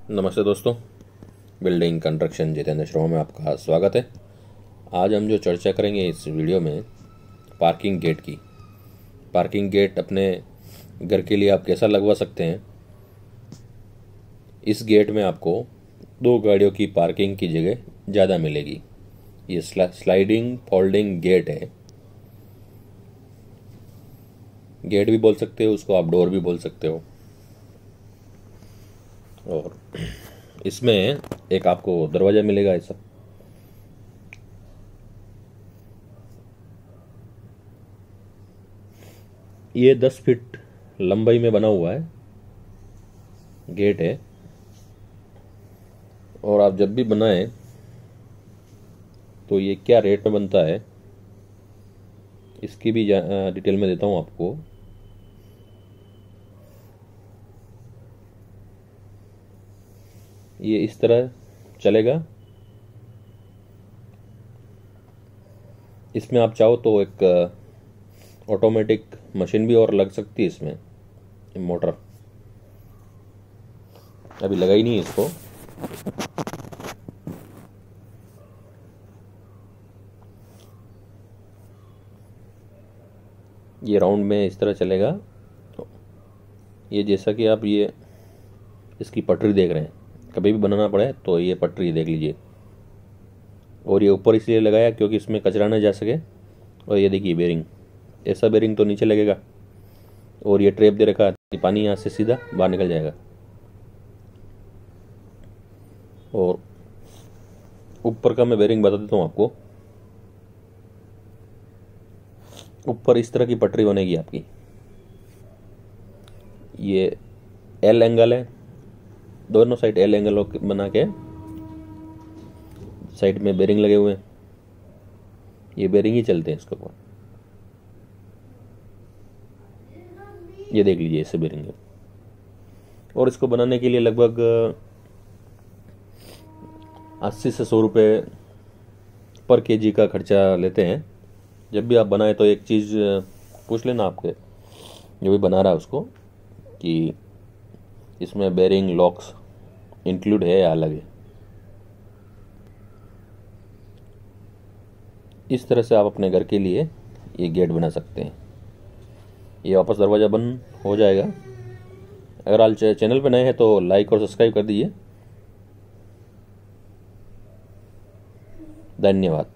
नमस्ते दोस्तों, building construction Jitendra Sharma में आपका स्वागत है। आज हम जो चर्चा करेंगे इस वीडियो में पार्किंग गेट की। पार्किंग गेट अपने घर के लिए आप कैसा लगवा सकते हैं। इस गेट में आपको 2 गाड़ियों की पार्किंग की जगह ज़्यादा मिलेगी। ये स्लाइडिंग फोल्डिंग गेट है। गेट भी बोल सकते हो उसको, आप डोर भी बोल सकते हो। और इसमें एक आपको दरवाज़ा मिलेगा ऐसा। ये 10 फीट लंबाई में बना हुआ है गेट है। और आप जब भी बनाएं तो ये क्या रेट में बनता है इसकी भी डिटेल में देता हूँ आपको। ये इस तरह चलेगा। इसमें आप चाहो तो एक ऑटोमेटिक मशीन भी और लग सकती है इसमें, मोटर। अभी लगाई नहीं है इसको। ये राउंड में इस तरह चलेगा। ये जैसा कि आप ये इसकी पटरी देख रहे हैं, कभी भी बनाना पड़े तो ये पटरी देख लीजिए। और ये ऊपर इसलिए लगाया क्योंकि इसमें कचरा ना जा सके। और ये देखिए बेरिंग, ऐसा बेरिंग तो नीचे लगेगा। और ये ट्रैप दे रखा है कि पानी यहाँ से सीधा बाहर निकल जाएगा। और ऊपर का मैं बेरिंग बता देता हूँ आपको। ऊपर इस तरह की पटरी बनेगी आपकी। ये एल एंगल है, दोनों साइड एल एंगल बना के साइड में बेरिंग लगे हुए हैं। ये बेरिंग ही चलते हैं इसके ऊपर। ये देख लीजिए, ऐसे बेरिंग है। और इसको बनाने के लिए लगभग 80 से 100 रुपये पर केजी का खर्चा लेते हैं। जब भी आप बनाए तो एक चीज़ पूछ लेना आपके जो भी बना रहा है उसको कि इसमें बेरिंग लॉक्स इंक्लूड है या अलग है। इस तरह से आप अपने घर के लिए ये गेट बना सकते हैं। ये वापस दरवाज़ा बंद हो जाएगा। अगर आप चैनल पर नए हैं तो लाइक और सब्सक्राइब कर दीजिए। धन्यवाद।